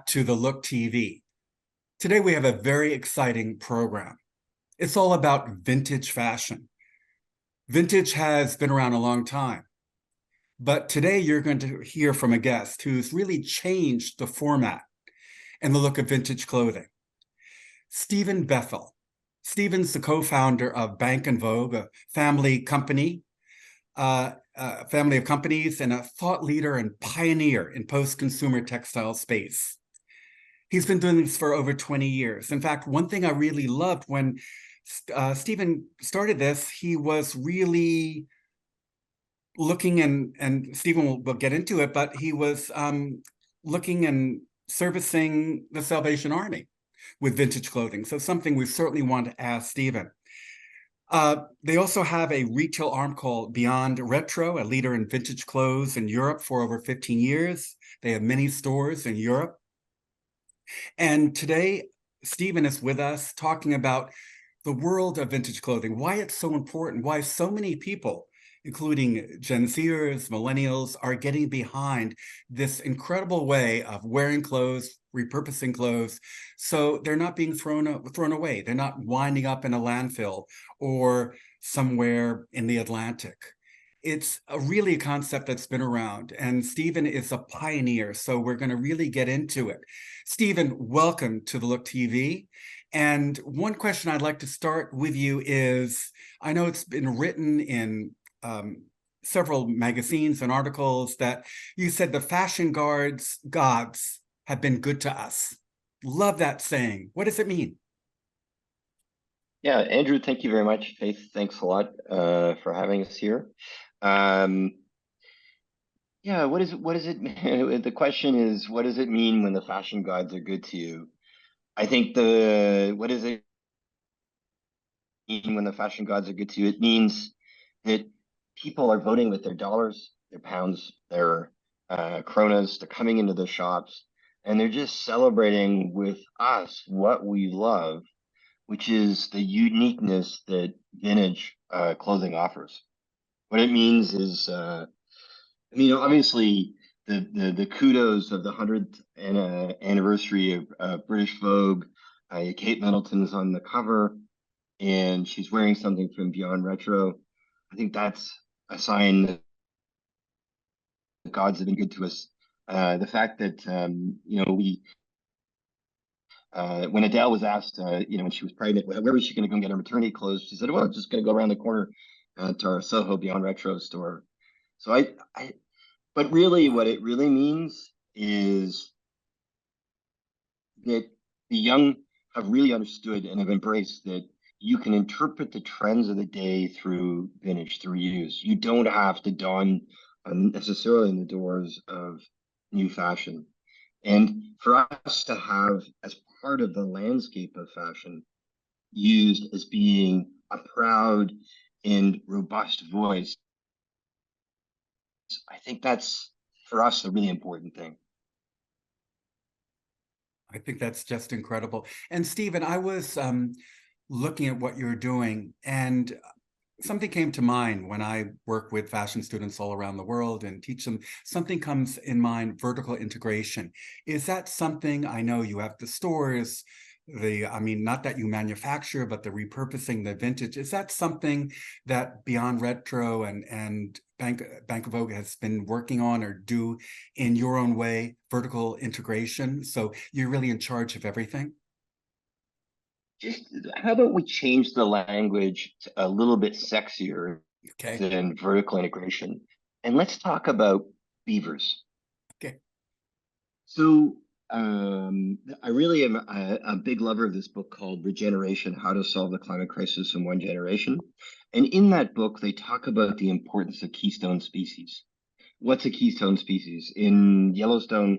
back to the Look TV. Today we have a very exciting program. It's all about vintage fashion. Vintage has been around a long time, but today you're going to hear from a guest who's really changed the format and the look of vintage clothing. Steven Bethell. Steven's the co-founder of Bank Vogue, a family company, family of companies, and a thought leader and pioneer in post-consumer textile space. He's been doing this for over 20 years. In fact, one thing I really loved when Steven started this, he was really looking, and Steven will get into it, but he was looking and servicing the Salvation Army with vintage clothing. So something we certainly want to ask Steven. They also have a retail arm called Beyond Retro, a leader in vintage clothes in Europe for over 15 years. They have many stores in Europe. And today, Steven is with us talking about the world of vintage clothing, why it's so important, why so many people, including Gen Zers, millennials, are getting behind this incredible way of wearing clothes, repurposing clothes, so they're not being thrown away. They're not winding up in a landfill or somewhere in the Atlantic. It's really a concept that's been around, and Steven is a pioneer, so we're going to really get into it. Steven, welcome to the Look TV. And one question I'd like to start with you is, I know it's been written in several magazines and articles that you said the fashion gods have been good to us. Love that saying. What does it mean? Yeah, Andrew, thank you very much. Faith, thanks a lot for having us here. Yeah, what is it mean? The question is, what does it mean when the fashion gods are good to you? I think what does it mean when the fashion gods are good to you? It means that people are voting with their dollars, their pounds, their kronas. They're coming into the shops, and they're just celebrating with us what we love, which is the uniqueness that vintage clothing offers. What it means is, obviously the kudos of the 100th anniversary of British Vogue. Kate Middleton's on the cover, and she's wearing something from Beyond Retro. I think that's a sign that the gods have been good to us. The fact that when Adele was asked, when she was pregnant, where was she going to go get her maternity clothes? She said, "Well, I'm just going to go around the corner to our Soho Beyond Retro store." So but really, what it really means is that the young have really understood and have embraced that you can interpret the trends of the day through vintage, through use. You don't have to don necessarily in the doors of new fashion. And for us to have, as part of the landscape of fashion, used as being a proud and robust voice, I think that's, for us, a really important thing. I think that's just incredible. And Steven, I was looking at what you're doing, and something came to mind when I work with fashion students all around the world and teach them. Something comes in mind: vertical integration. Is that something? I know you have the stores, not that you manufacture, but the repurposing, the vintage. Is that something that Beyond Retro and Bank Vogue has been working on or do in your own way, vertical integration? So you're really in charge of everything? Just how about we change the language to a little bit sexier than vertical integration, and let's talk about beavers. Okay. So I really am a big lover of this book called Regeneration: How to Solve the Climate Crisis in One Generation. And in that book, they talk about the importance of keystone species. What's a keystone species? In Yellowstone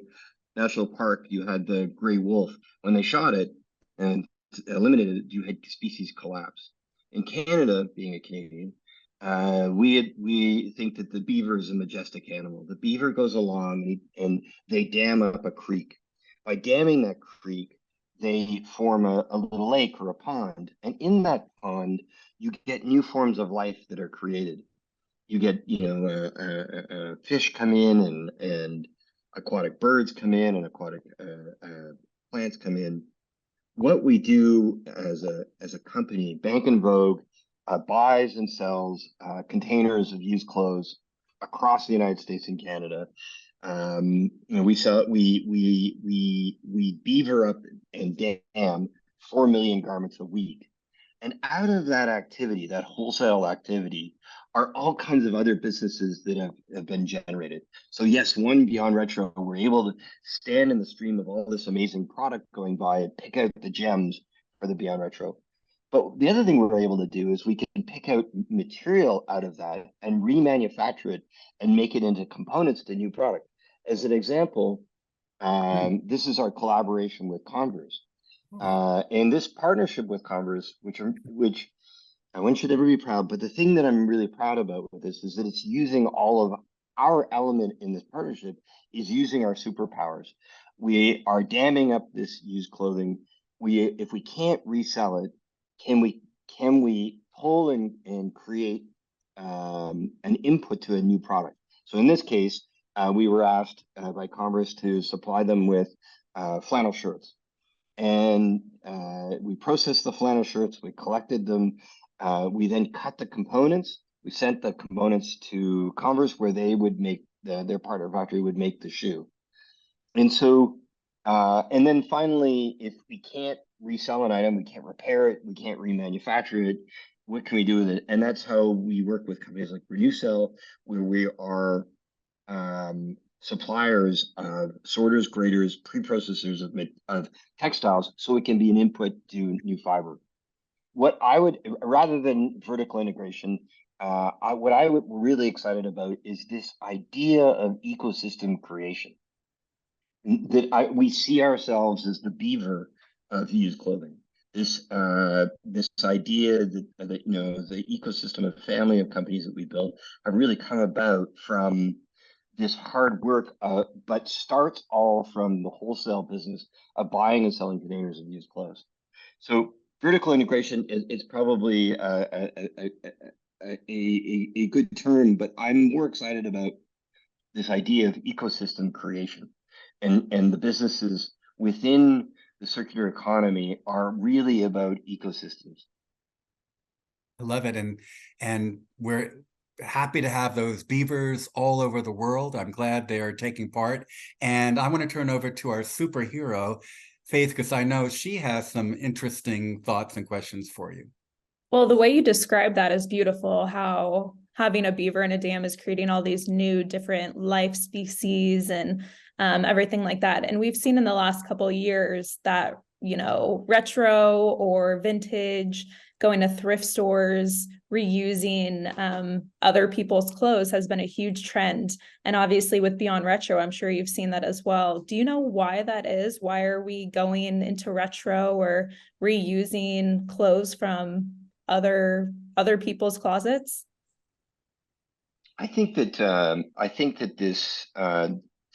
National Park, you had the gray wolf. When they shot it and eliminated it, you had species collapse. In Canada, being a Canadian, we think that the beaver is a majestic animal. The beaver goes along and they dam up a creek. By damming that creek, they form a little lake or a pond. And in that pond, you get new forms of life that are created. You get, fish come in and aquatic birds come in and aquatic plants come in. What we do as a company, Bank Vogue, buys and sells containers of used clothes across the United States and Canada. We sell we beaver up and dam 4 million garments a week. And out of that activity, that wholesale activity, are all kinds of other businesses that have been generated. So yes, one Beyond Retro, we're able to stand in the stream of all this amazing product going by and pick out the gems for the Beyond Retro. But the other thing we're able to do is we can pick out material out of that and remanufacture it and make it into components to new product. As an example, Hmm. this is our collaboration with Converse. Oh, And this partnership with Converse, which one should ever be proud, but the thing that I'm really proud about with this is that it's using all of our element in this partnership is using our superpowers. We are damming up this used clothing. If we can't resell it, can we pull and create an input to a new product? So in this case, we were asked by Converse to supply them with flannel shirts. And we processed the flannel shirts, we collected them, we then cut the components. We sent the components to Converse where they would make their partner factory would make the shoe. And so, and then finally, if we can't resell an item, we can't repair it, we can't remanufacture it, what can we do with it? And that's how we work with companies like RenewCell, where we are suppliers of sorters, graders, preprocessors of textiles, so it can be an input to new fiber. What I would, rather than vertical integration, what I would really excited about is this idea of ecosystem creation. We see ourselves as the beaver of used clothing. This idea that the ecosystem of family of companies that we built have really come about from this hard work, but starts all from the wholesale business of buying and selling containers of used clothes. So vertical integration is probably a good term, but I'm more excited about this idea of ecosystem creation, and the businesses within the circular economy are really about ecosystems. I love it. And we're happy to have those beavers all over the world. I'm glad they are taking part. And I want to turn over to our superhero, Faith, because I know she has some interesting thoughts and questions for you. Well, the way you describe that is beautiful, how having a beaver in a dam is creating all these new different life species and everything like that. And we've seen in the last couple of years that, retro or vintage, going to thrift stores, reusing other people's clothes has been a huge trend. And obviously with Beyond Retro, I'm sure you've seen that as well. Do you know why that is? Why are we going into retro or reusing clothes from other people's closets? I think that this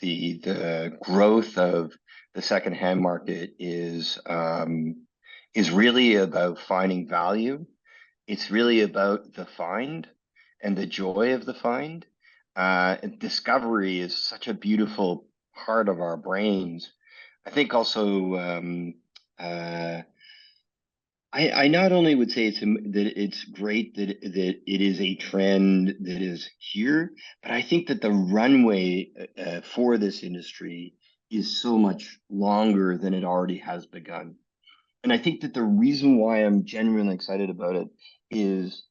the growth of the secondhand market is really about finding value. It's really about the find and the joy of the find. And discovery is such a beautiful part of our brains. I think also I not only would say that it's great that it is a trend that is here, but I think that the runway for this industry is so much longer than it already has begun. And I think that the reason why I'm genuinely excited about it is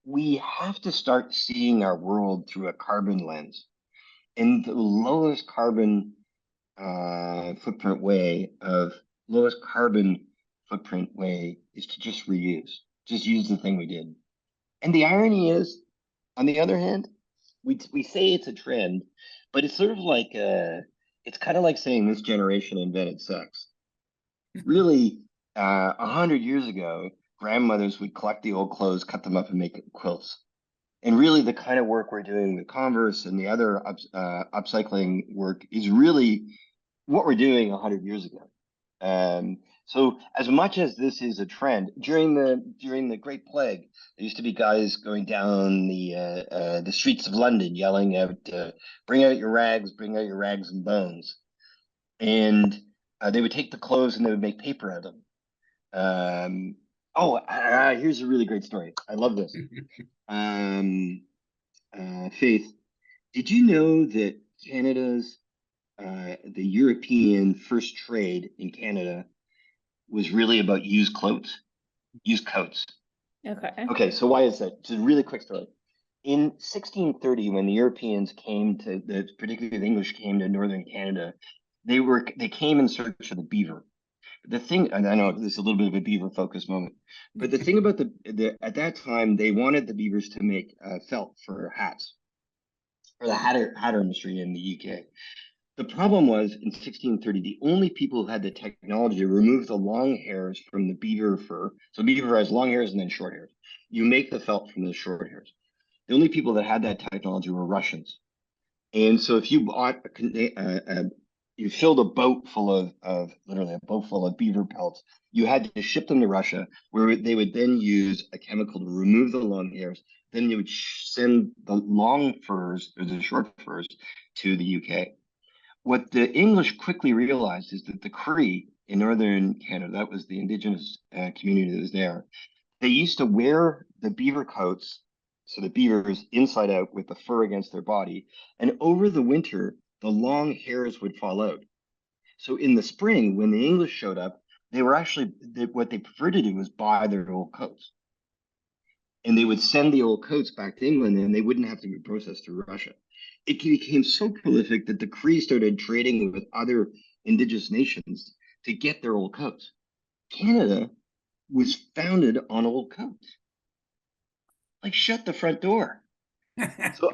we have to start seeing our world through a carbon lens. And the footprint way of lowest carbon footprint way is to just reuse, just use the thing we did. And the irony is, on the other hand, we say it's a trend, but it's sort of like it's kind of like saying this generation invented sex. Really, 100 years ago, grandmothers would collect the old clothes, cut them up, and make quilts. And really, the kind of work we're doing with Converse and the other upcycling work is really what we're doing 100 years ago. So as much as this is a trend, during the Great Plague, there used to be guys going down the streets of London yelling out, bring out your rags and bones. And they would take the clothes and they would make paper out of them. Here's a really great story. I love this. Faith, did you know that Canada's the European first trade in Canada was really about used coats? Okay, so why is that? Just a really quick story. In 1630, when the Europeans came to particularly the English came to northern Canada, they came in search of the beaver. The thing, and I know this is a little bit of a beaver focused moment, but the thing about at that time they wanted the beavers to make felt for hats, for the hatter industry in the UK. The problem was in 1630, the only people who had the technology to remove the long hairs from the beaver fur. So beaver has long hairs and then short hairs. You make the felt from the short hairs. The only people that had that technology were Russians. And so if you bought you filled a boat full of literally a boat full of beaver pelts, you had to ship them to Russia, where they would then use a chemical to remove the long hairs. Then you would send the long furs or the short furs to the UK. What the English quickly realized is that the Cree in northern Canada, that was the indigenous community that was there, they used to wear the beaver coats, so the beavers inside out with the fur against their body, and over the winter, the long hairs would fall out. So in the spring, when the English showed up, they were actually, what they preferred to do was buy their old coats. And they would send the old coats back to England and they wouldn't have to be processed through Russia. It became so prolific that the Cree started trading with other indigenous nations to get their old coats. Canada was founded on old coats. Like, shut the front door. So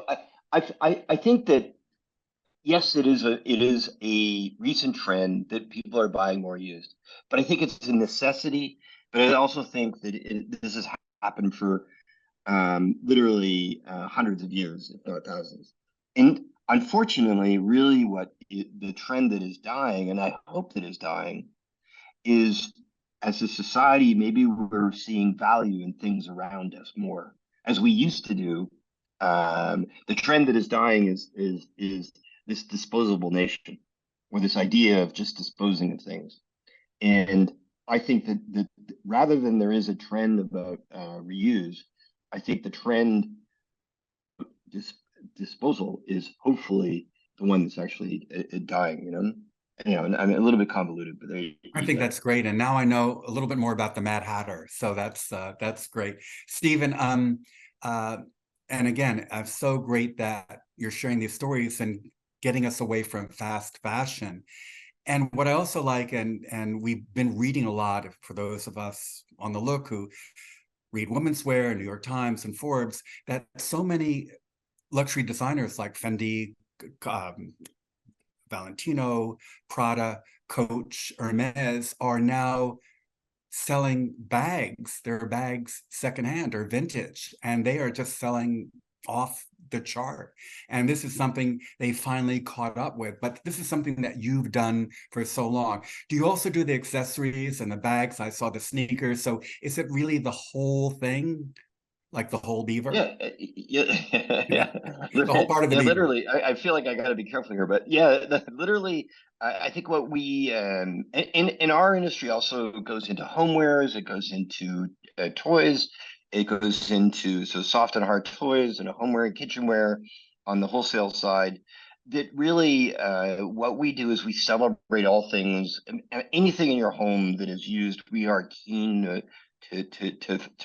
I think that yes, it is a recent trend that people are buying more used, but I think it's a necessity. But I also think that this has happened for literally hundreds of years, if not thousands. And unfortunately, really, the trend that is dying, and I hope that is dying, is as a society, maybe we're seeing value in things around us more as we used to do. The trend that is dying is this disposable nation, or this idea of just disposing of things. And I think that rather than there is a trend about reuse, I think the trend disposal is hopefully the one that's actually dying. And I'm a little bit convoluted, but I think that's great. And now I know a little bit more about the Mad Hatter. So that's great. Steven, and again, it's so great that you're sharing these stories and getting us away from fast fashion. And what I also like, and we've been reading a lot for those of us on the look who read Women's Wear, New York Times, and Forbes, that so many luxury designers like Fendi, Valentino, Prada, Coach, Hermes are now selling bags, their bags secondhand or vintage, and they are just selling off the chart. And this is something they finally caught up with, but this is something that you've done for so long. Do you also do the accessories and the bags? I saw the sneakers. So is it really the whole thing? Like the whole beaver? Yeah. The whole part of the Yeah, beaver. literally. I feel like I got to be careful here, but yeah, literally. I think what we in our industry also goes into homewares. It goes into toys. It goes into soft and hard toys and homeware and kitchenware on the wholesale side. That really, what we do is we celebrate all things, anything in your home that is used. We are keen to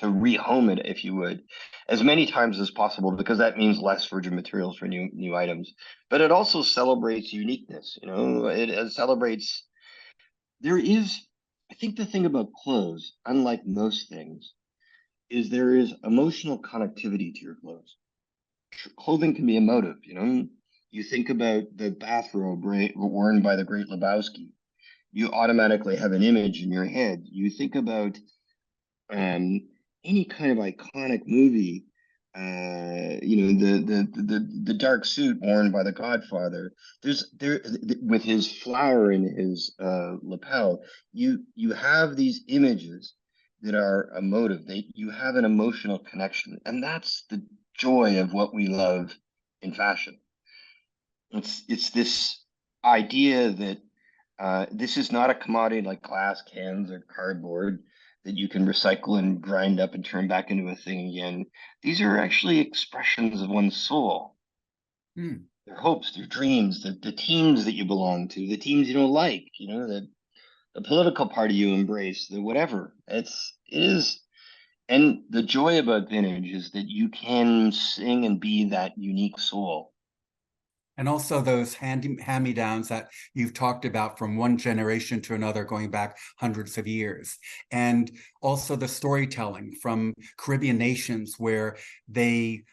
rehome it, if you would, as many times as possible, because that means less virgin materials for new items. But it also celebrates uniqueness. It celebrates. I think the thing about clothes, unlike most things, is there is emotional connectivity to your clothes. Clothing can be emotive. You think about the bathrobe worn by the great Lebowski. You automatically have an image in your head. You think about any kind of iconic movie the dark suit worn by the Godfather. There's there with his flower in his lapel. You have these images that are emotive. You have an emotional connection, and that's the joy of what we love in fashion. It's this idea that this is not a commodity like glass cans or cardboard that you can recycle and grind up and turn back into a thing again. These are actually expressions of one's soul, Hmm. their hopes, their dreams, the teams that you belong to, the teams you don't like, the political party you embrace, the whatever. It is. And the joy about vintage is that you can sing and be that unique soul. And also those hand-me-downs that you've talked about from one generation to another, going back hundreds of years. And also the storytelling from Caribbean nations where they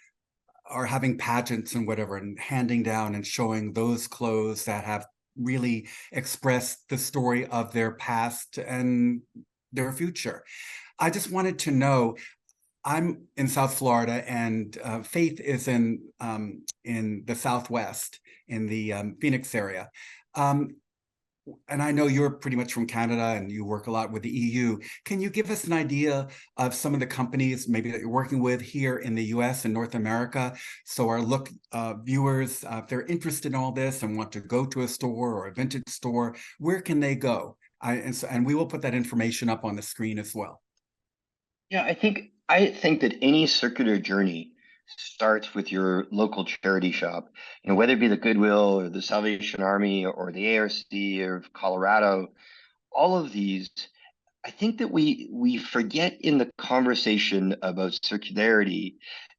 are having pageants and whatever, and handing down and showing those clothes that have really expressed the story of their past and their future. I just wanted to know, I'm in South Florida, and Faith is in the Southwest, in the Phoenix area. Um, and I know you're pretty much from Canada and you work a lot with the EU. Can you give us an idea of some of the companies maybe that you're working with here in the US and North America? So our viewers, if they're interested in all this and want to go to a store or a vintage store, where can they go? And we will put that information up on the screen as well. Yeah, I think that any circular journey starts with your local charity shop. Whether it be the Goodwill or the Salvation Army or the ARC or Colorado, all of these, I think that we forget in the conversation about circularity,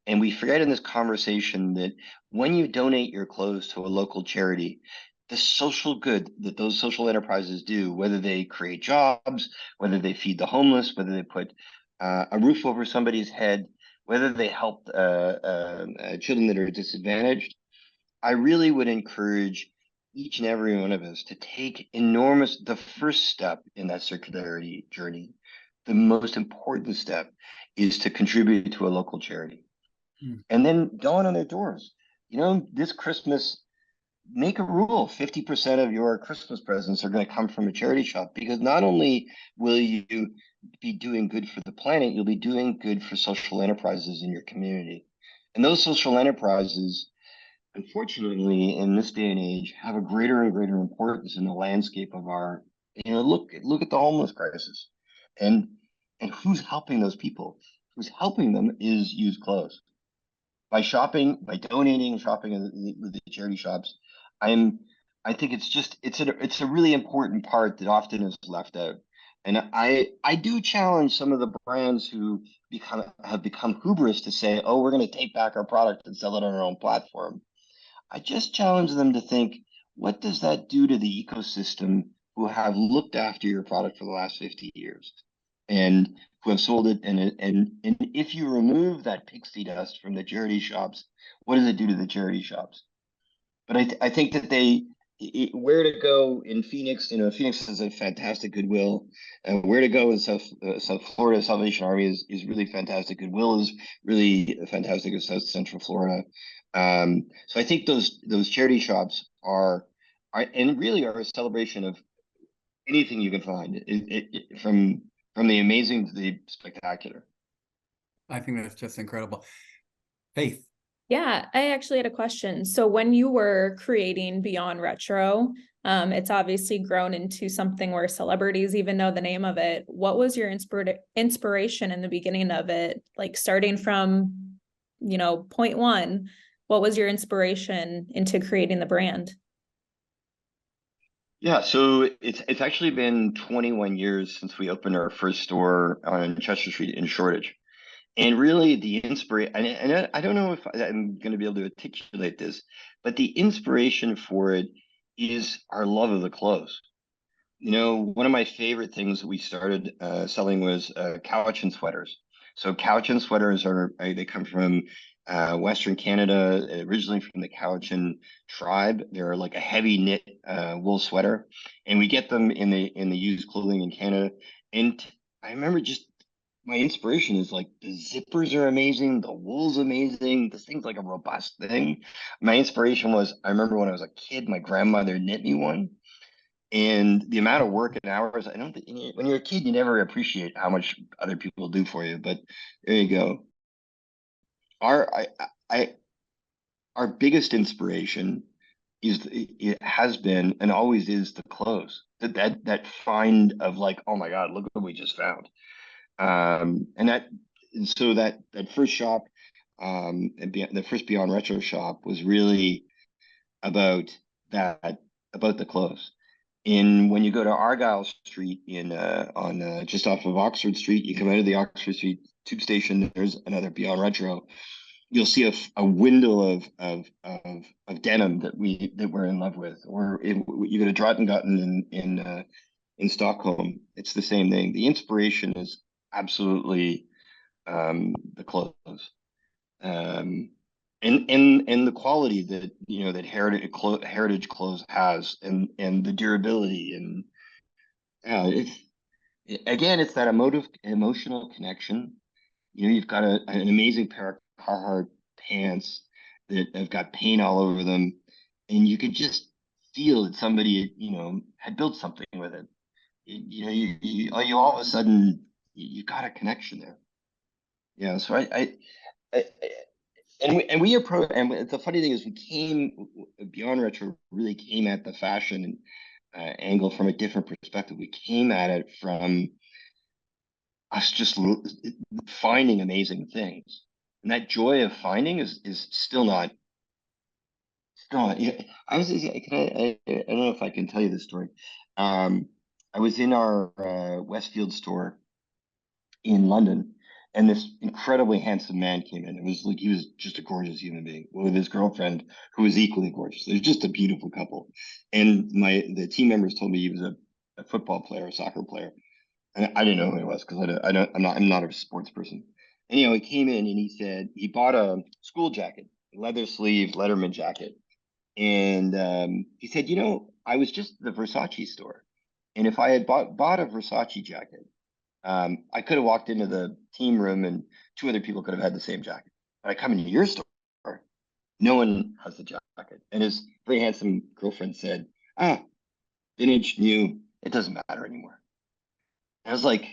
and we forget in this conversation that when you donate your clothes to a local charity, the social good that those social enterprises do, whether they create jobs, whether they feed the homeless, whether they put a roof over somebody's head, whether they help children that are disadvantaged, I really would encourage each and every one of us to take the first step in that circularity journey. The most important step is to contribute to a local charity. Hmm. And then dawn on their doors. This Christmas, make a rule 50% of your Christmas presents are going to come from a charity shop, because not only will you be doing good for the planet, you'll be doing good for social enterprises in your community. And those social enterprises, unfortunately, in this day and age, have a greater and greater importance in the landscape of our, look at the homeless crisis, and who's helping those people? Who's helping them is used clothes. By shopping, by donating, shopping with the charity shops, I'm, I think it's a really important part that often is left out. And I do challenge some of the brands who have become hubris to say, oh, we're going to take back our product and sell it on our own platform. I just challenge them to think, what does that do to the ecosystem who have looked after your product for the last 50 years and who have sold it? And if you remove that pixie dust from the charity shops, what does it do to the charity shops? But I think that where to go in Phoenix, Phoenix has a fantastic Goodwill. Where to go in South Florida, Salvation Army is really fantastic. Goodwill is really fantastic in South Central Florida. So I think those charity shops are and really are a celebration of anything you can find, from the amazing to the spectacular. I think that's just incredible. Faith. Yeah, I actually had a question. So when you were creating Beyond Retro, it's obviously grown into something where celebrities even know the name of it. What was your inspiration in the beginning of it? Like starting from, point one, what was your inspiration into creating the brand? Yeah, so it's actually been 21 years since we opened our first store on Chester Street in Shoreditch. And really, the inspiration, and I don't know if I'm going to be able to articulate this, but the inspiration for it is our love of the clothes. One of my favorite things that we started selling was cowichan sweaters. So cowichan sweaters they come from Western Canada, originally from the Cowichan tribe. They're like a heavy knit wool sweater, and we get them in the used clothing in Canada. And I remember just my inspiration is like the zippers are amazing, the wool's amazing, this thing's like a robust thing. My inspiration was, I remember when I was a kid, my grandmother knit me one. And the amount of work and hours, I don't think when you're a kid, you never appreciate how much other people do for you. But there you go. Our I our biggest inspiration is it has been and always is the clothes. That find of like, oh my God, look what we just found. And so that first shop, the first Beyond Retro shop was really about about the clothes. In when you go to Argyle Street in on just off of Oxford Street, you come out of the Oxford Street tube station. There's another Beyond Retro. You'll see a window of denim that we're in love with. Or you go to Drottninggatan in Stockholm. It's the same thing. The inspiration is absolutely the clothes. And the quality that that heritage clothes has, and the durability, and it's that emotional connection. You've got an amazing pair of Carhartt pants that have got paint all over them, and you could just feel that somebody had built something with it. You all of a sudden you got a connection there. Yeah, so I we approach, and the funny thing is, Beyond Retro really came at the fashion angle from a different perspective. We came at it from us just finding amazing things, and that joy of finding is still not. Yeah, I was. I don't know if I can tell you this story. I was in our Westfield store in London, and this incredibly handsome man came in. It was like he was just a gorgeous human being with his girlfriend, who was equally gorgeous. It was just a beautiful couple. And the team members told me he was a football player, a soccer player, and I didn't know who he was because I'm not a sports person. And he came in and he said he bought a school jacket, leather sleeve Letterman jacket, and he said, I was just at the Versace store, and if I had bought a Versace jacket, I could have walked into the team room and two other people could have had the same jacket. But I come into your store, no one has the jacket. And his very handsome girlfriend said, vintage, new, it doesn't matter anymore. And I was like,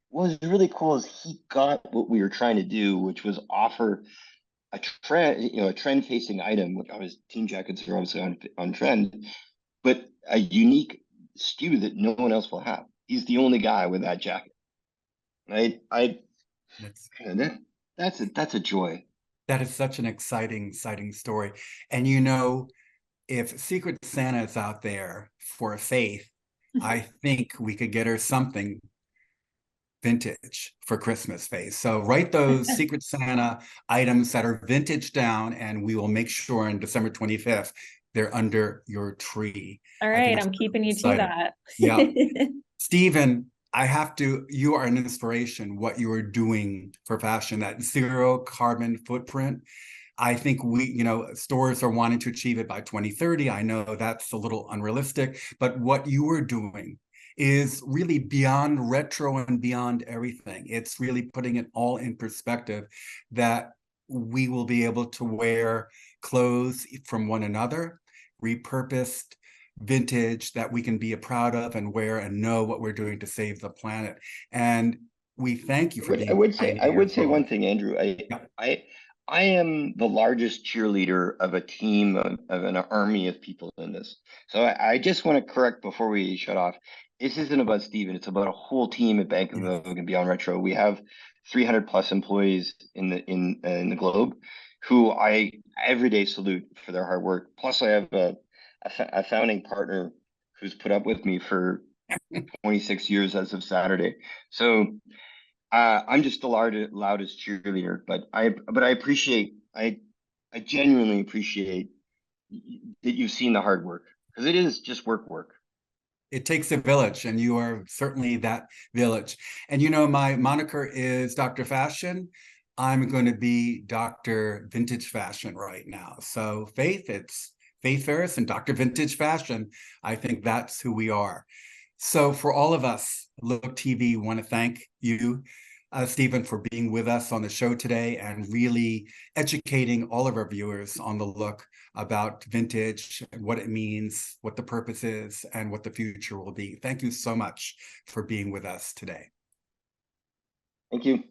what was really cool is he got what we were trying to do, which was offer a trend facing item, which always team jackets are obviously on trend, but a unique SKU that no one else will have. He's the only guy with that jacket. That's That's a joy. that is such an exciting story. And if Secret Santa is out there for Faith, I think we could get her something vintage for Christmas, Faith. So write those Secret Santa items that are vintage down, and we will make sure on December 25th they're under your tree. All right, I'm keeping you to that. Yeah. Steven, you are an inspiration, what you are doing for fashion, that zero carbon footprint. I think stores are wanting to achieve it by 2030. I know that's a little unrealistic, but what you are doing is really beyond retro and beyond everything. It's really putting it all in perspective that we will be able to wear clothes from one another, repurposed, vintage, that we can be proud of and wear and know what we're doing to save the planet. And we thank you for being. I would say one thing, Andrew. I am the largest cheerleader of a team of an army of people in this. So I just want to correct before we shut off. This isn't about Steven. It's about a whole team at Bank Vogue and Beyond Retro. We have 300 plus employees in the globe, who I every day salute for their hard work. Plus, I have a founding partner who's put up with me for 26 years as of Saturday. So I'm just the loudest cheerleader, but I genuinely appreciate that you've seen the hard work, because it is just work. It takes a village, and you are certainly that village. And my moniker is Dr. Fashion. I'm going to be Dr. Vintage Fashion right now. So it's Faith Ferris and Dr. Vintage Fashion. I think that's who we are. So for all of us, Look TV, want to thank you. Steven, for being with us on the show today and really educating all of our viewers on the look about vintage, what it means, what the purpose is, and what the future will be. Thank you so much for being with us today. Thank you.